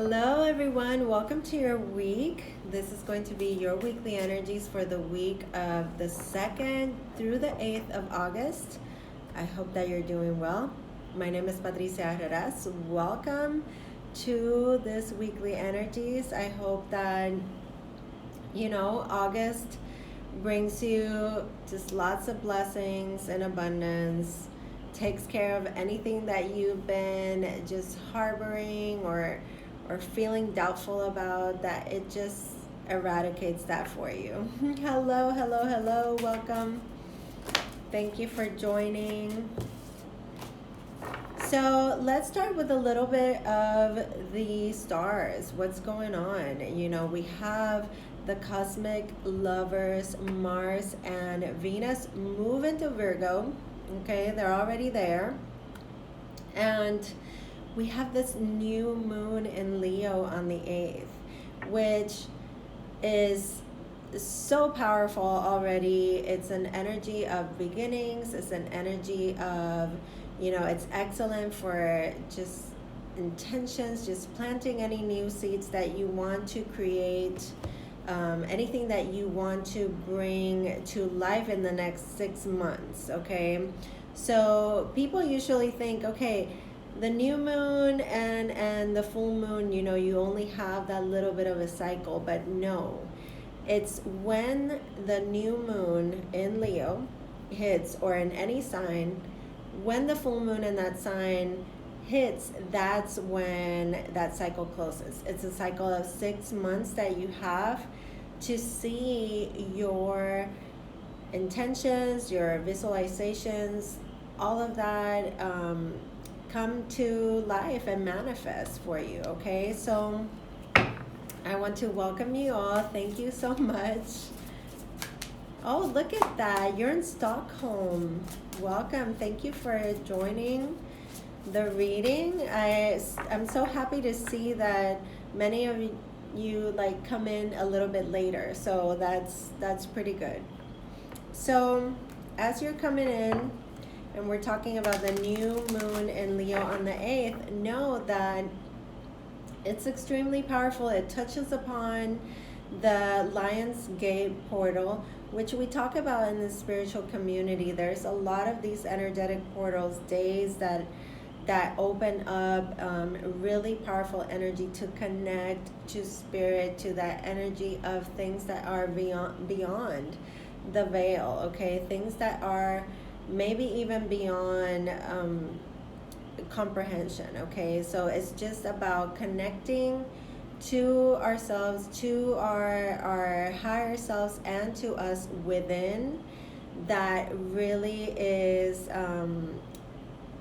Hello, everyone. Welcome to your week. This is going to be your weekly energies for the week of the 2nd through the 8th of August. I hope that you're doing well. My name is Patricia. Welcome to this weekly energies. I hope that, August brings you just lots of blessings and abundance, takes care of anything that you've been just harboring or feeling doubtful about, that it just eradicates that for you. Hello, welcome. Thank you for joining. So let's start with a little bit of the stars. What's going on? We have the cosmic lovers, Mars and Venus, move into Virgo. Okay, they're already there. And we have this new moon in Leo on the 8th, which is so powerful already. It's an energy of beginnings. It's an energy of, it's excellent for just intentions, just planting any new seeds that you want to create, anything that you want to bring to life in the next 6 months, okay? So people usually think, okay, the new moon and the full moon, you only have that little bit of a cycle, but no. It's when the new moon in Leo hits, or in any sign, when the full moon in that sign hits, that's when that cycle closes. It's a cycle of 6 months that you have to see your intentions, your visualizations, all of that come to life and manifest for you, okay? So I want to welcome you all. Thank you so much. Oh, look at that. You're in Stockholm. Welcome. Thank you for joining the reading. I'm so happy to see that many of you come in a little bit later. So that's pretty good. So as you're coming in, and we're talking about the new moon in Leo on the 8th, know that it's extremely powerful. It touches upon the Lion's Gate portal, which we talk about in the spiritual community. There's a lot of these energetic portals, days that open up really powerful energy to connect to spirit, to that energy of things that are beyond the veil, okay? Things that are maybe even beyond comprehension, okay? So it's just about connecting to ourselves, to our higher selves, and to us within. That really is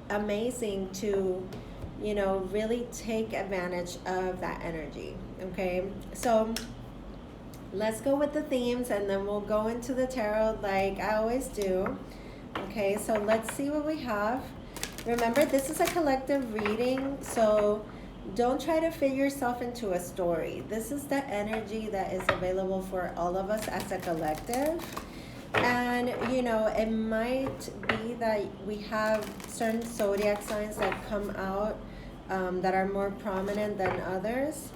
amazing to, really take advantage of that energy, okay? So let's go with the themes, and then we'll go into the tarot like I always do. Okay, so let's see what we have. Remember, this is a collective reading, so don't try to fit yourself into a story. This is the energy that is available for all of us as a collective. And, it might be that we have certain zodiac signs that come out that are more prominent than others.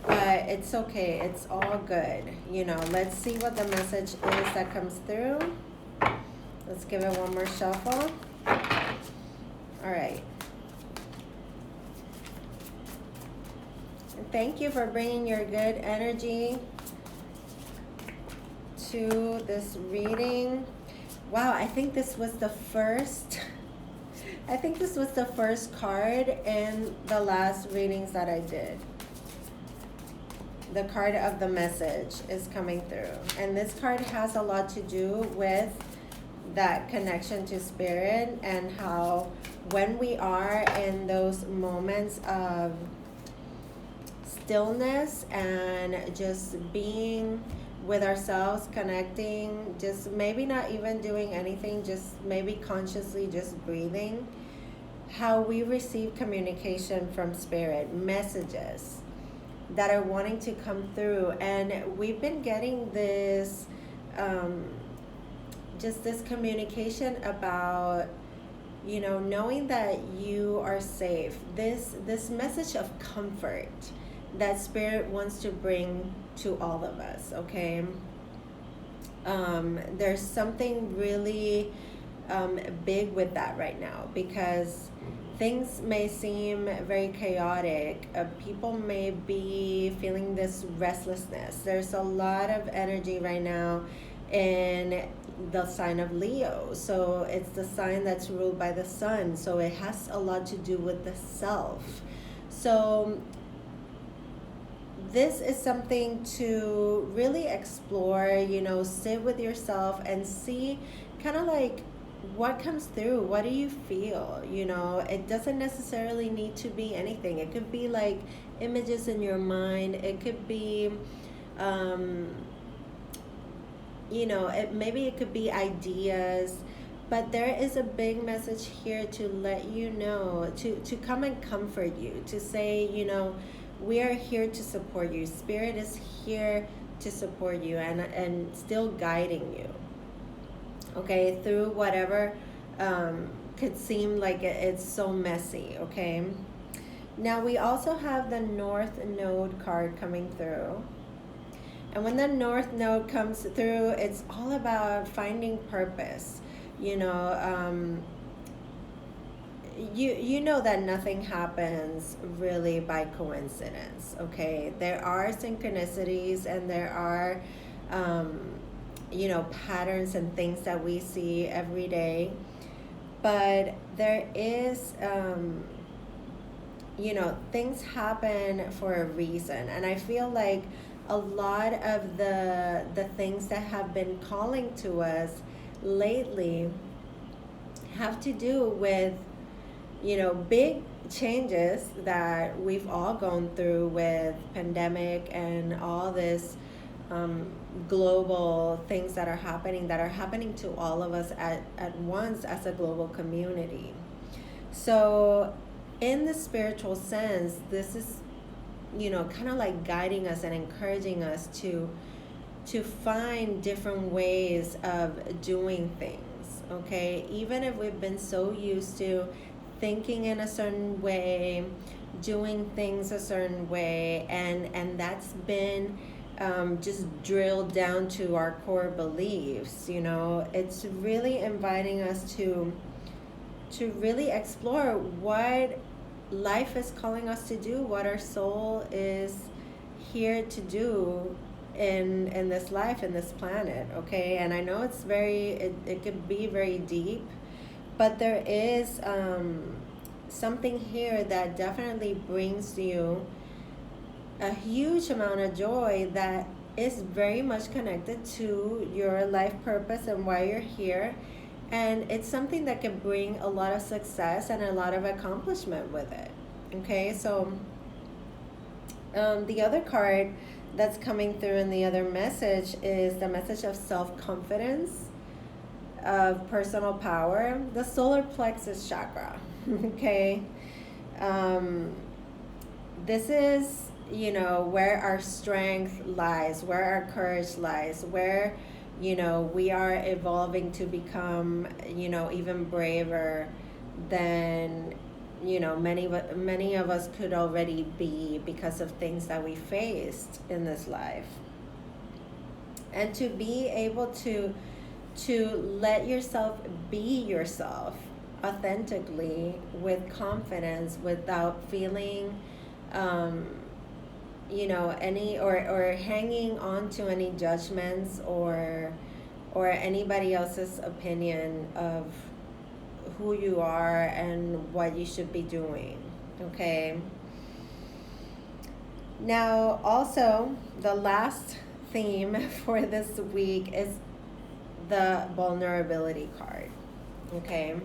But it's okay. It's all good. Let's see what the message is that comes through. Let's give it one more shuffle. All right. Thank you for bringing your good energy to this reading. Wow, I think this was the first card in the last readings that I did. The card of the message is coming through. And this card has a lot to do with that connection to spirit, and how when we are in those moments of stillness and just being with ourselves, connecting, just maybe not even doing anything, just maybe consciously just breathing, how we receive communication from spirit, messages that are wanting to come through. And we've been getting this just this communication about knowing that you are safe, this message of comfort that spirit wants to bring to all of us, okay? There's something really big with that right now, because things may seem very chaotic. People may be feeling this restlessness. There's a lot of energy right now in the sign of Leo. So it's the sign that's ruled by the sun. So it has a lot to do with the self. So this is something to really explore, sit with yourself and see kind of like what comes through. What do you feel? It doesn't necessarily need to be anything. It could be like images in your mind. It could be, maybe it could be ideas. But there is a big message here to let you know, to come and comfort you, to say, we are here to support you. Spirit is here to support you and still guiding you, okay, through whatever could seem like it's so messy, okay? Now we also have the North Node card coming through. And when the North Node comes through, it's all about finding purpose. You know that nothing happens really by coincidence, okay? There are synchronicities and there are patterns and things that we see every day, but there is things happen for a reason. And I feel like a lot of the things that have been calling to us lately have to do with big changes that we've all gone through with pandemic and all this global things that are happening to all of us at once as a global community. So in the spiritual sense, this is kind of like guiding us and encouraging us to find different ways of doing things, okay? Even if we've been so used to thinking in a certain way, doing things a certain way, and that's been just drilled down to our core beliefs. It's really inviting us to really explore what life is calling us to do, what our soul is here to do in this life, in this planet, okay? And I know it's it could be very deep, but there is something here that definitely brings you a huge amount of joy that is very much connected to your life purpose and why you're here. And it's something that can bring a lot of success and a lot of accomplishment with it, okay? So the other card that's coming through in the other message is the message of self-confidence, of personal power, the solar plexus chakra, okay? This is, where our strength lies, where our courage lies, where, we are evolving to become, even braver than, many of us could already be because of things that we faced in this life. And to be able to let yourself be yourself authentically with confidence without feeling any or hanging on to any judgments or anybody else's opinion of who you are and what you should be doing, okay? Now also the last theme for this week is the vulnerability card, okay?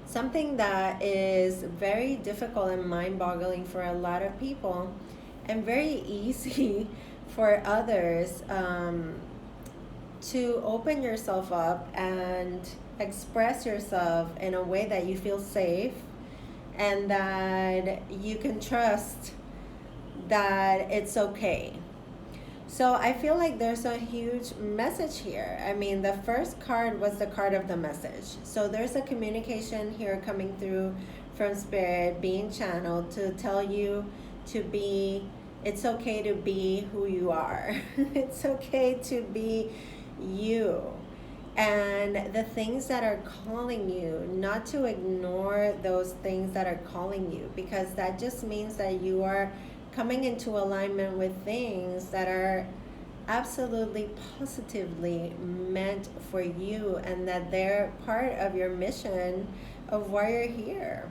Something that is very difficult and mind-boggling for a lot of people and very easy for others, to open yourself up and express yourself in a way that you feel safe and that you can trust that it's okay. So I feel like there's a huge message here. I mean, the first card was the card of the message. So there's a communication here coming through from Spirit being channeled to tell you to be, it's okay to be who you are. It's okay to be you. And the things that are calling you, not to ignore those things that are calling you, because that just means that you are coming into alignment with things that are absolutely positively meant for you, and that they're part of your mission of why you're here.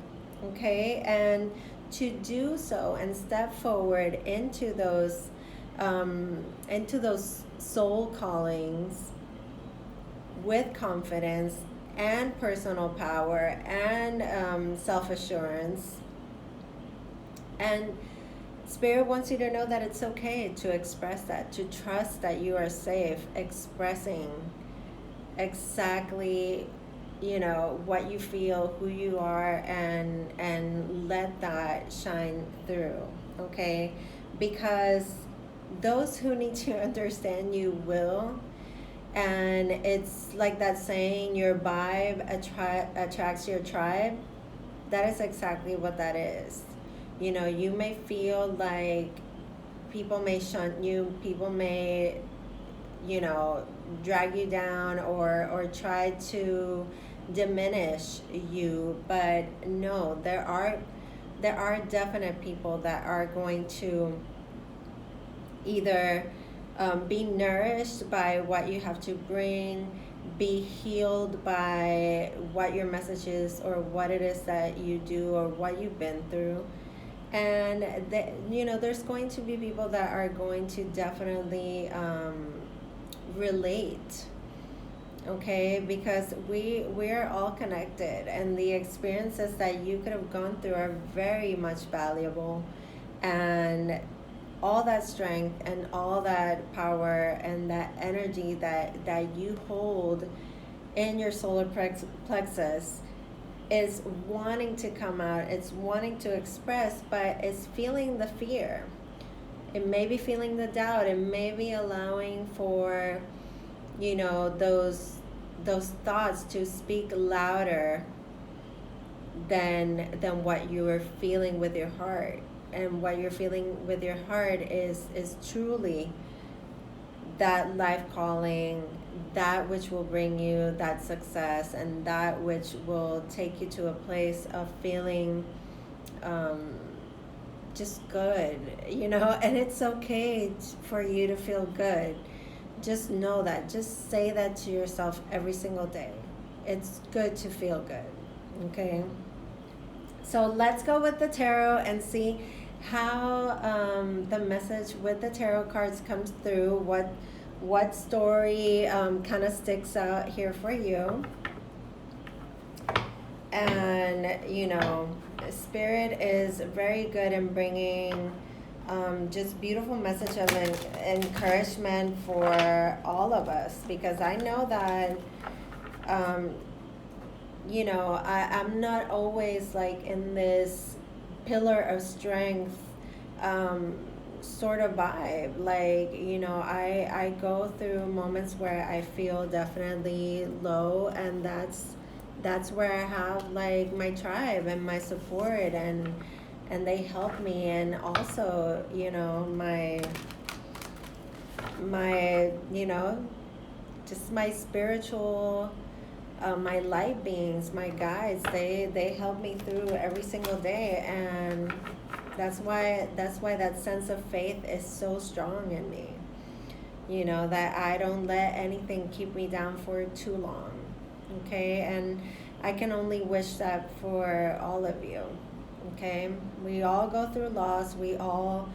Okay? And to do so and step forward into those soul callings with confidence and personal power and self-assurance. And Spirit wants you to know that it's okay to express that, to trust that you are safe expressing exactly, you know, what you feel, who you are, and let that shine through. Okay? Because those who need to understand you will. And it's like that saying, your vibe attracts your tribe. That is exactly what that is. You know, you may feel like people may shunt you, people may, you know, drag you down or try to diminish you, but no, there are definite people that are going to either be nourished by what you have to bring, be healed by what your message is or what it is that you do or what you've been through. And you know, there's going to be people that are going to definitely relate. Okay, because we're all connected, and the experiences that you could have gone through are very much valuable, and all that strength and all that power and that energy that you hold in your solar plexus is wanting to come out, it's wanting to express, but it's feeling the fear. It may be feeling the doubt. It may be allowing for, you know, those thoughts to speak louder than what you are feeling with your heart. And what you're feeling with your heart is truly that life calling, that which will bring you that success, and that which will take you to a place of feeling just good, you know. And it's okay for you to feel good. Just know that. Just say that to yourself every single day. It's good to feel good. Okay? So let's go with the tarot and see how the message with the tarot cards comes through. What story kind of sticks out here for you. And, you know, Spirit is very good in bringing just beautiful message of encouragement for all of us, because I know that you know, I'm not always like in this pillar of strength sort of vibe. Like, you know, I go through moments where I feel definitely low, and that's where I have like my tribe and my support, and they help me. And also, you know, my you know, just my spiritual my light beings, my guides, they help me through every single day. And that's why that sense of faith is so strong in me, you know, that I don't let anything keep me down for too long. Okay? And I can only wish that for all of you. Okay? We all go through loss, we all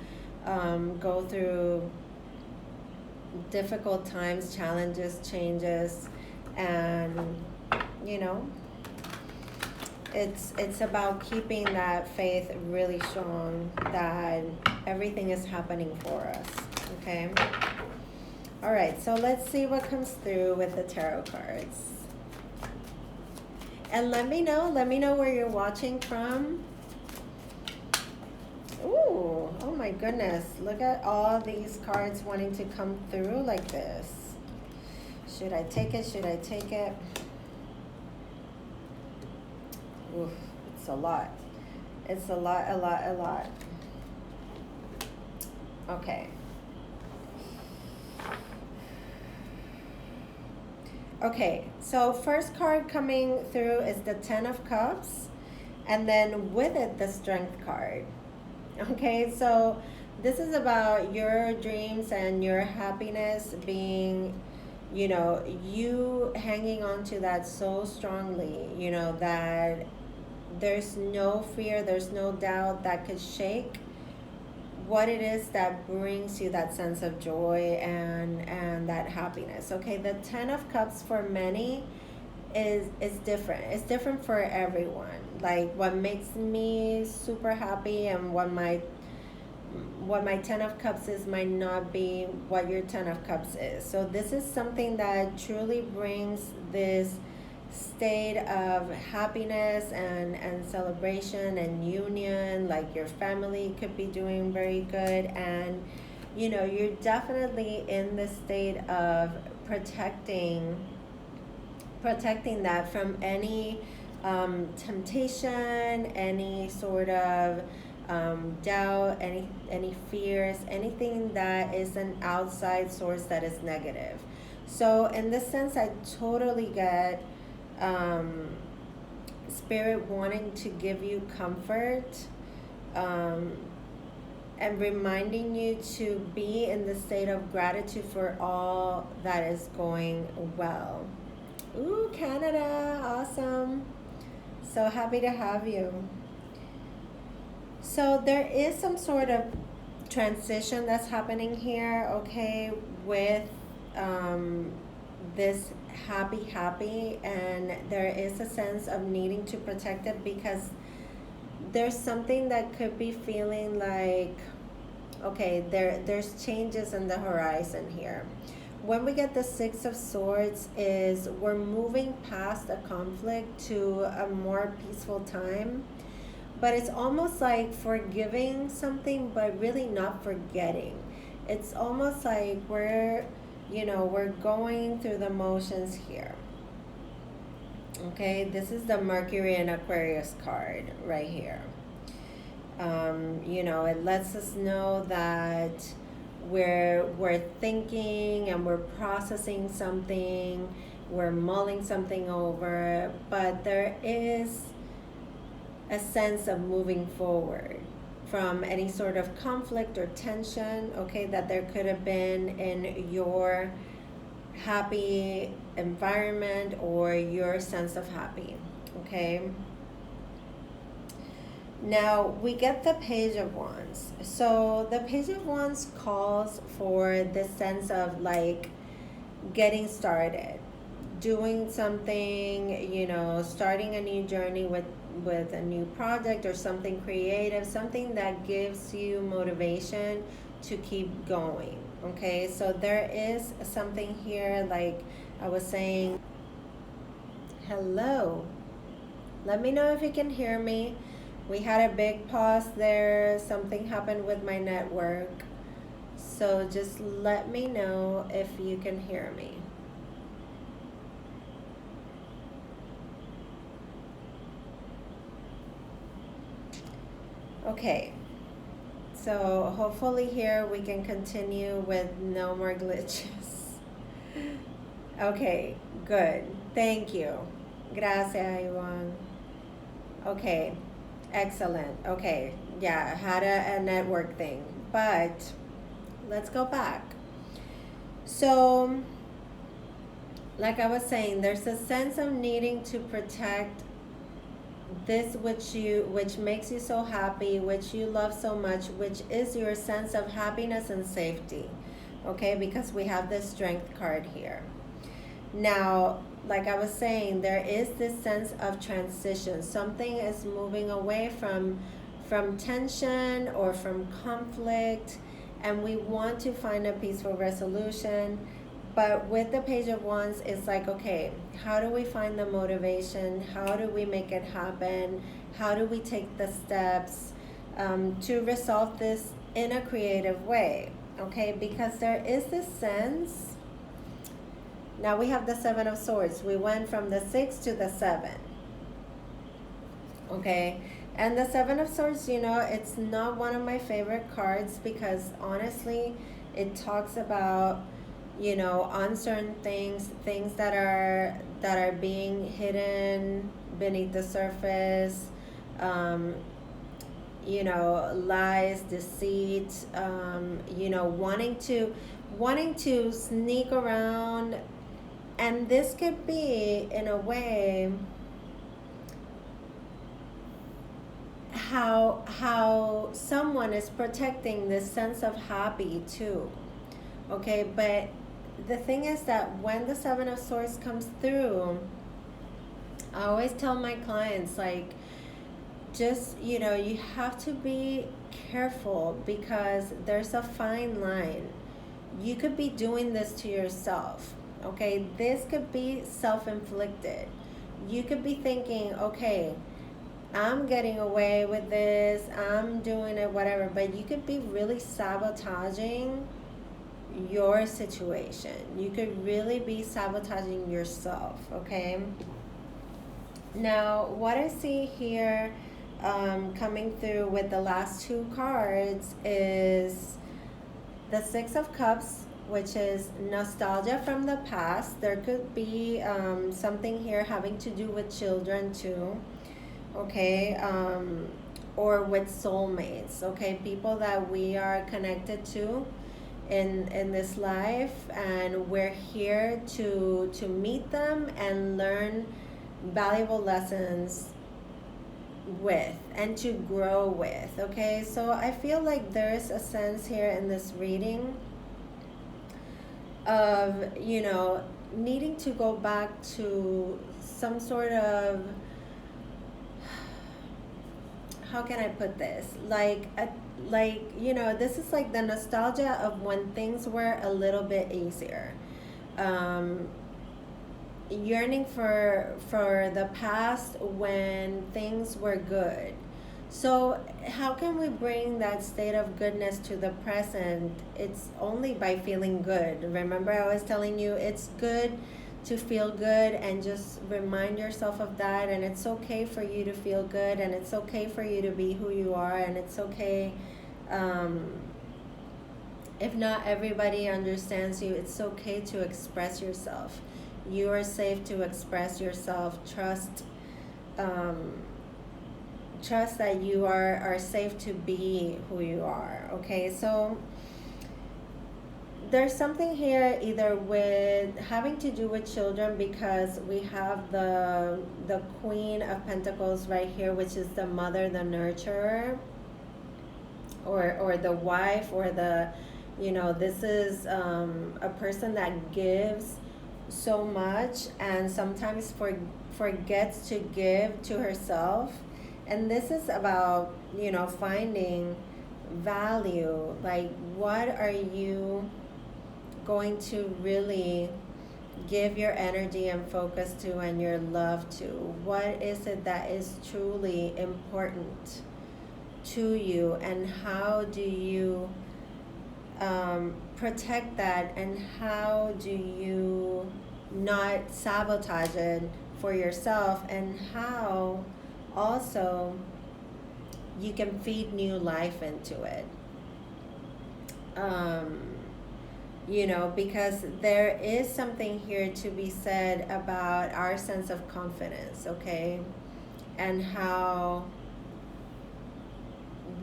go through difficult times, challenges, changes, and you know, it's about keeping that faith really strong that everything is happening for us. Okay? All right, so let's see what comes through with the tarot cards. And let me know where you're watching from. Ooh, oh my goodness. Look at all these cards wanting to come through like this. Should I take it? Should I take it? Oof, it's a lot. It's a lot, a lot, a lot. Okay. Okay, so first card coming through is the Ten of Cups, and then with it, the Strength card. Okay, so this is about your dreams and your happiness being, you hanging on to that so strongly, that there's no fear, there's no doubt that could shake what it is that brings you that sense of joy and that happiness. Okay, the Ten of Cups for many is different. It's different for everyone. Like what makes me super happy and what my Ten of Cups is might not be what your Ten of Cups is. So this is something that truly brings this state of happiness and celebration and union. Like your family could be doing very good, and you're definitely in the state of protecting that from any temptation, any sort of doubt, any fears, anything that is an outside source that is negative. So in this sense, I totally get spirit wanting to give you comfort, and reminding you to be in the state of gratitude for all that is going well. Ooh, Canada, awesome. So happy to have you. So there is some sort of transition that's happening here, okay, with this happy, and there is a sense of needing to protect it because there's something that could be feeling like, okay, there's changes in the horizon here. When we get the Six of Swords is we're moving past a conflict to a more peaceful time, but it's almost like forgiving something but really not forgetting. It's almost like we're going through the motions here. Okay, this is the Mercury and Aquarius card right here. It lets us know that we're thinking and we're processing something, we're mulling something over, but there is a sense of moving forward from any sort of conflict or tension, okay, that there could have been in your happy environment or your sense of happy, okay? Now we get the Page of Wands. So the Page of Wands calls for this sense of like getting started, doing something, starting a new journey with a new project or something creative, something that gives you motivation to keep going. Okay, so there is something here, like I was saying. Hello, let me know if you can hear me. We had a big pause there, something happened with my network, so just let me know if you can hear me. Okay, so hopefully here we can continue with no more glitches. Okay, good. Thank you. Gracias, Iwan. Okay, excellent. Okay, yeah, I had a network thing, but let's go back. So, like I was saying, there's a sense of needing to protect this which makes you so happy, which you love so much, which is your sense of happiness and safety. Okay, because we have the Strength card here. Now, like I was saying, there is this sense of transition. Something is moving away from tension or from conflict, and we want to find a peaceful resolution. But with the Page of Wands, it's like, okay, how do we find the motivation? How do we make it happen? How do we take the steps? to resolve this in a creative way, okay? Because there is this sense. Now we have the Seven of Swords. We went from the 6 to the 7, okay? And the Seven of Swords, you know, it's not one of my favorite cards because honestly, it talks about, you know, uncertain things, things that are being hidden beneath the surface, um, you know, lies, deceit, you know, wanting to sneak around. And this could be in a way how someone is protecting this sense of happy too, okay? But the thing is that when the Seven of Swords comes through, I always tell my clients, like, just, you know, you have to be careful because there's a fine line. You could be doing this to yourself, okay? This could be self-inflicted. You could be thinking, okay, I'm getting away with this, I'm doing it, whatever, but you could be really sabotaging your situation. You could really be sabotaging yourself, okay? Now, what I see here coming through with the last two cards is the Six of Cups, which is nostalgia from the past. There could be something here having to do with children too, okay? Or with soulmates, okay? People that we are connected to in this life, and we're here to meet them and learn valuable lessons with and to grow with, okay? So I feel like there's a sense here in this reading of, you know, needing to go back to some sort of, how can I put this, like, you know, this is like the nostalgia of when things were a little bit easier, yearning for the past when things were good. So how can we bring that state of goodness to the present? It's only by feeling good. Remember, I was telling you it's good to feel good, and just remind yourself of that. And it's okay for you to feel good, and it's okay for you to be who you are, and it's okay if not everybody understands you. It's okay to express yourself. You are safe to express yourself. Trust that you are safe to be who you are, okay? So there's something here either with having to do with children, because we have the Queen of Pentacles right here, which is the mother, the nurturer, or the wife, or the, you know, this is a person that gives so much and sometimes forgets to give to herself. And this is about, you know, finding value. Like, what are you going to really give your energy and focus to, and your love to? What is it that is truly important to you, and how do you protect that, and how do you not sabotage it for yourself, and how also you can feed new life into it? You know, because there is something here to be said about our sense of confidence, okay? And how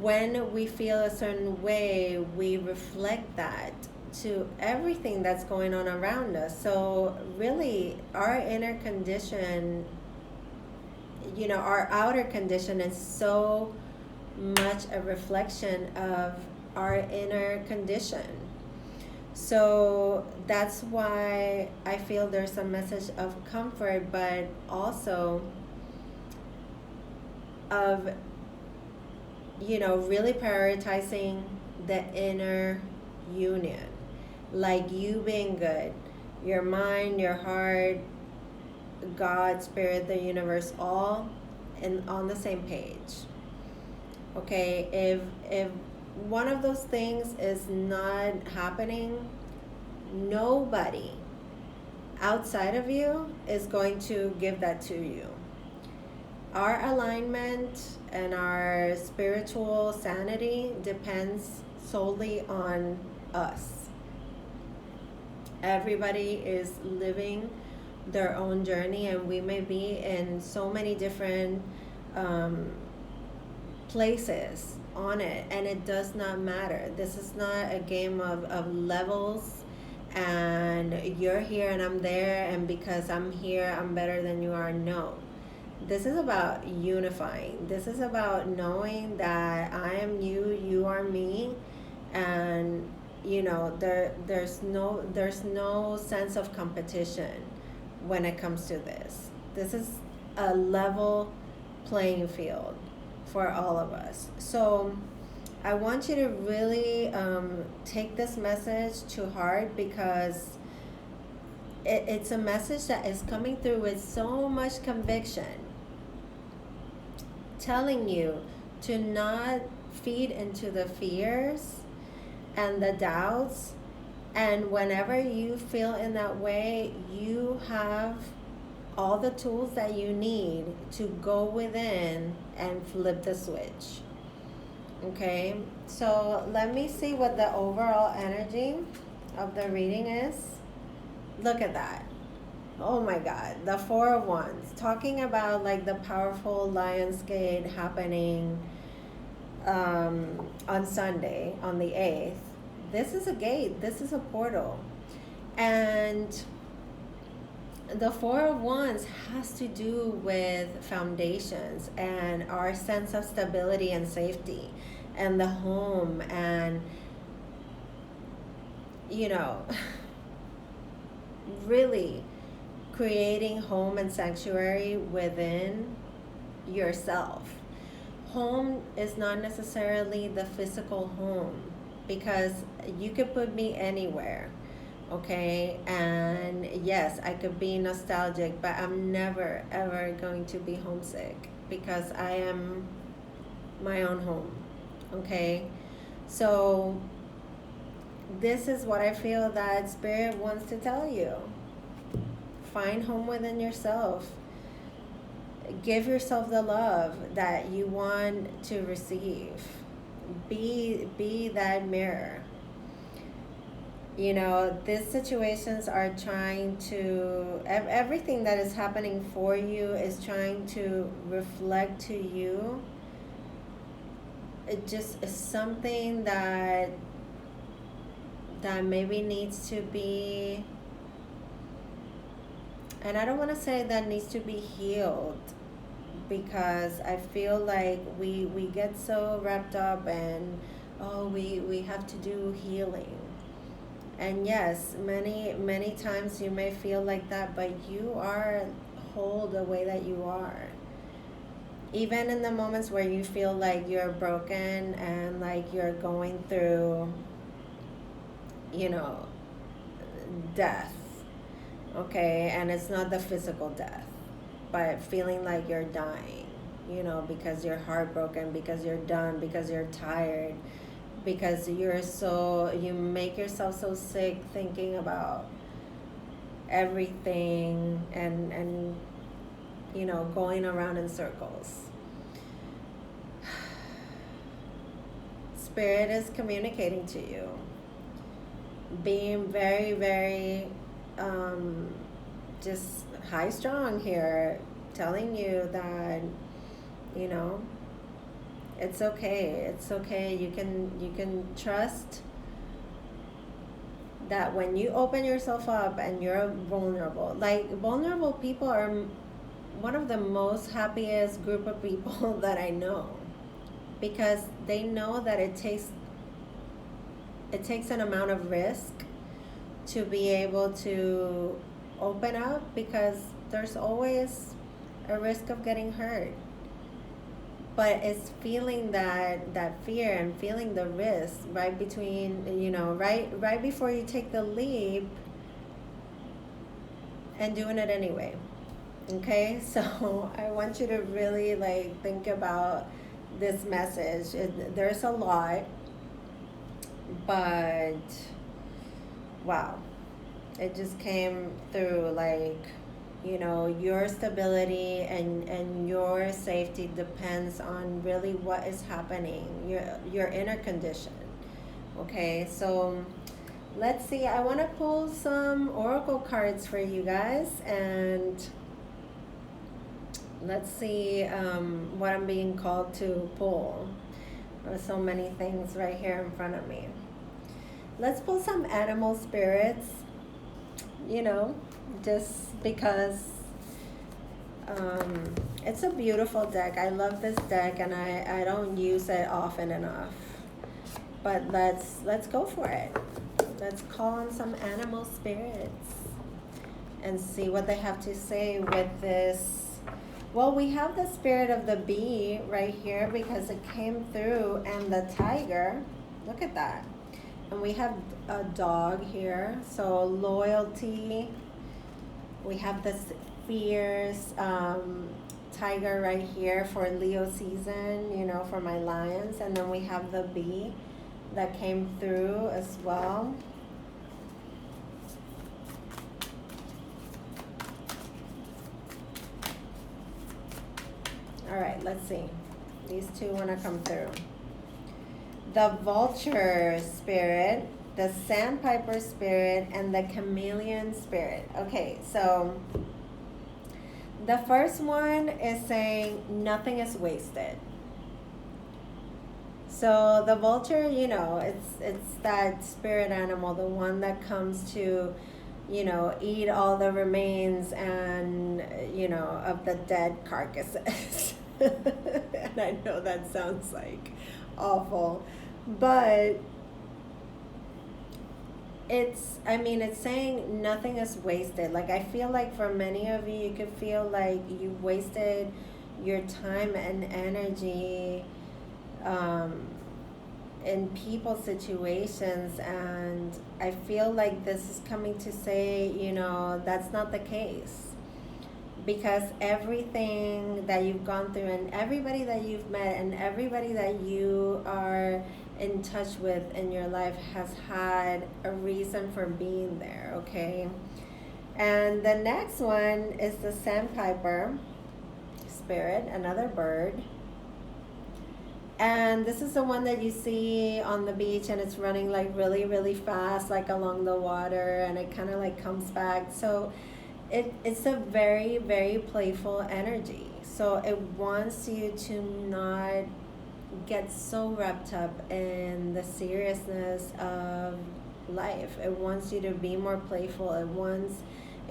when we feel a certain way, we reflect that to everything that's going on around us. So really, our inner condition, you know, our outer condition is so much a reflection of our inner condition. So that's why I feel there's a message of comfort, but also of, you know, really prioritizing the inner union, like you being good, your mind, your heart, God, spirit, the universe, all on the same page. Okay, if one of those things is not happening, nobody outside of you is going to give that to you. Our alignment and our spiritual sanity depends solely on us. Everybody is living their own journey, and we may be in so many different um, places on it, and it does not matter. This is not a game of levels, and you're here and I'm there, and because I'm here I'm better than you are. No, this is about unifying. This is about knowing that I am you, you are me, and there's no sense of competition when it comes to this. This is a level playing field for all of us. So I want you to really take this message to heart, because it's a message that is coming through with so much conviction, telling you to not feed into the fears and the doubts. And whenever you feel in that way, you have all the tools that you need to go within and flip the switch. Okay, so let me see what the overall energy of the reading is. Look at that. Oh my God, the Four of Wands, talking about like the powerful Lionsgate happening on Sunday, on the 8th. This is a gate, this is a portal. And the Four of Wands has to do with foundations and our sense of stability and safety and the home, and really creating home and sanctuary within yourself. Home is not necessarily the physical home, because you could put me anywhere, okay? And yes, I could be nostalgic, but I'm never ever going to be homesick, because I am my own home, okay? So this is what I feel that Spirit wants to tell you. Find home within yourself. Give yourself the love that you want to receive. Be that mirror. These situations are trying to, everything that is happening for you is trying to reflect to you. It just is something that maybe needs to be, and I don't want to say that needs to be healed, because I feel like we get so wrapped up and we have to do healing. And yes, many times you may feel like that, but you are whole the way that you are. Even in the moments where you feel like you're broken and like you're going through death, okay? And it's not the physical death, but feeling like you're dying, because you're heartbroken, because you're done, because you're tired, because you make yourself so sick thinking about everything, and going around in circles. Spirit is communicating to you, being very, very just high strong here, telling you that it's okay. You can trust that when you open yourself up and you're vulnerable. Like, vulnerable people are one of the most happiest group of people that I know, because they know that it takes an amount of risk to be able to open up, because there's always a risk of getting hurt. But it's feeling that fear and feeling the risk right between, right before you take the leap, and doing it anyway. Okay, so I want you to really think about this message. There's a lot, but wow, it just came through like, your stability and your safety depends on really what is happening, your inner condition. Okay, so let's see. I want to pull some oracle cards for you guys, and let's see what I'm being called to pull. There's so many things right here in front of me. Let's pull some animal spirits, you know, just because it's a beautiful deck. I love this deck, and I don't use it often enough. But let's go for it. Let's call on some animal spirits and see what they have to say with this. Well, we have the spirit of the bee right here because it came through, and the tiger. Look at that. And we have a dog here, so loyalty. We have this fierce tiger right here for Leo season, for my lions. And then we have the bee that came through as well. All right, let's see. These two want to come through. The vulture spirit, the sandpiper spirit, and the chameleon spirit. Okay, so the first one is saying nothing is wasted. So the vulture, it's that spirit animal, the one that comes to, eat all the remains and, of the dead carcasses. And I know that sounds like awful, but it's saying nothing is wasted. Like, I feel like for many of you, you could feel like you wasted your time and energy in people situations, and I feel like this is coming to say, that's not the case. Because everything that you've gone through, and everybody that you've met, and everybody that you are in touch with in your life has had a reason for being there, okay? And the next one is the sandpiper spirit, another bird. And this is the one that you see on the beach, and it's running like really, really fast, like along the water, and it kind of like comes back. So it's a very, very playful energy. So it wants you to not get so wrapped up in the seriousness of life. It wants you to be more playful. It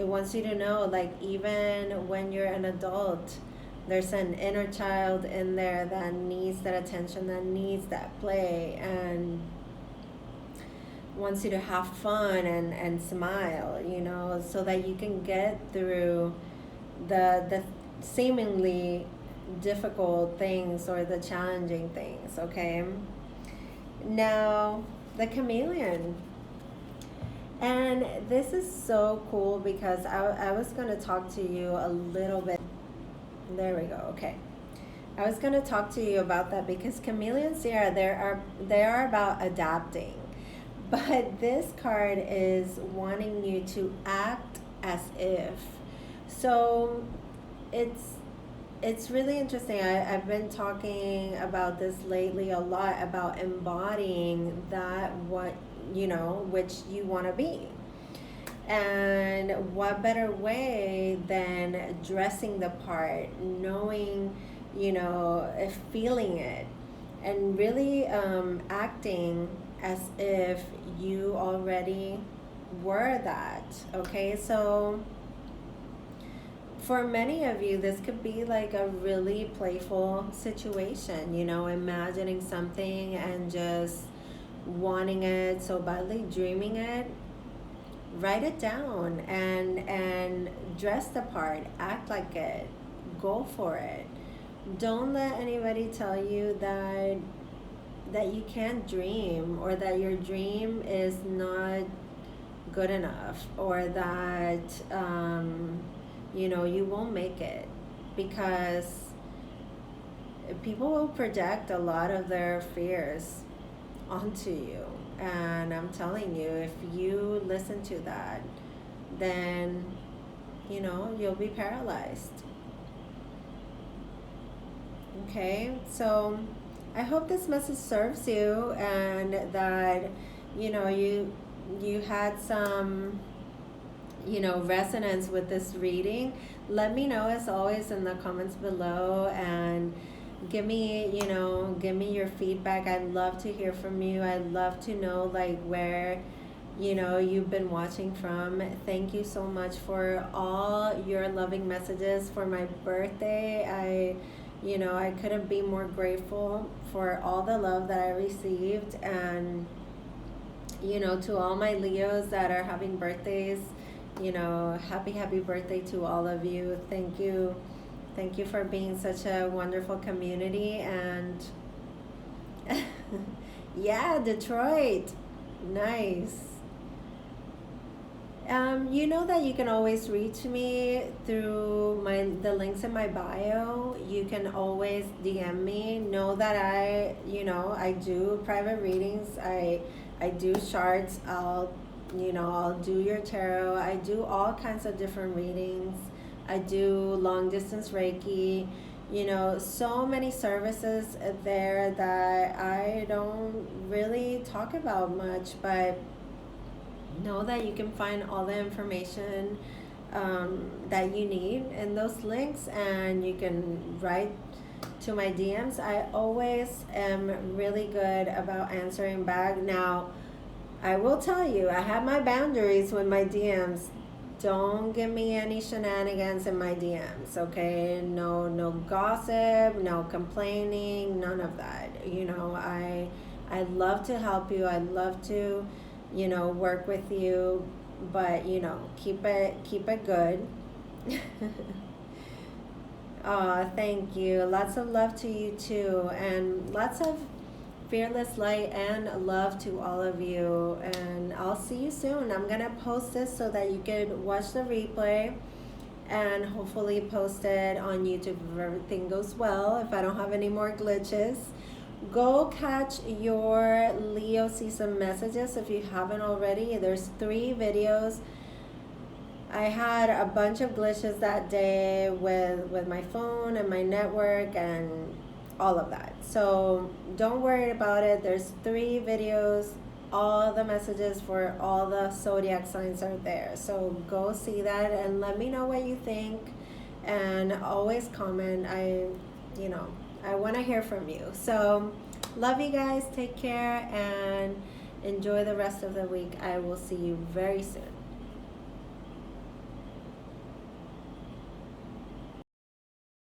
wants you to know, like, even when you're an adult, there's an inner child in there that needs that attention, that needs that play, and wants you to have fun and smile, so that you can get through the seemingly difficult things or the challenging things, okay? Now, the chameleon. And this is so cool because I was going to talk to you a little bit. There we go, okay. I was going to talk to you about that because chameleons, yeah, they are about adapting. But this card is wanting you to act as if. So it's really interesting. I've been talking about this lately a lot, about embodying that which you want to be. And what better way than dressing the part, knowing, feeling it, and really acting as if you already were that, okay? So for many of you, this could be like a really playful situation, imagining something and just wanting it so badly, dreaming it. Write it down and dress the part, act like it, go for it. Don't let anybody tell you that you can't dream, or that your dream is not good enough, or that you won't make it, because people will project a lot of their fears onto you. And I'm telling you, if you listen to that, then, you'll be paralyzed. Okay, so I hope this message serves you, and that you had some resonance with this reading. Let me know as always in the comments below, and give me your feedback. I'd love to hear from you. I'd love to know like where you've been watching from. Thank you so much for all your loving messages for my birthday. I couldn't be more grateful for all the love that I received, and to all my Leos that are having birthdays, happy birthday to all of you. Thank you for being such a wonderful community. And yeah, Detroit, nice. You know that you can always reach me through the links in my bio. You can always DM me. Know that I do private readings. I do charts. I'll do your tarot. I do all kinds of different readings. I do long distance Reiki. So many services there that I don't really talk about much, but know that you can find all the information that you need in those links, and you can write to my DMs. I always am really good about answering back. Now, I will tell you, I have my boundaries with my DMs. Don't give me any shenanigans in my DMs, okay? No gossip, no complaining, none of that. I love to help you. I love to work with you, but keep it good. Oh, thank you. Lots of love to you too, and lots of fearless light and love to all of you. And I'll see you soon. I'm gonna post this so that you can watch the replay, and hopefully post it on YouTube if everything goes well, if I don't have any more glitches. Go catch your Leo season messages if you haven't already. There's 3 videos. I had a bunch of glitches that day with my phone and my network and all of that. So don't worry about it. There's 3 videos. All the messages for all the zodiac signs are there. So go see that and let me know what you think. And always comment. I want to hear from you. So love you guys. Take care and enjoy the rest of the week. I will see you very soon.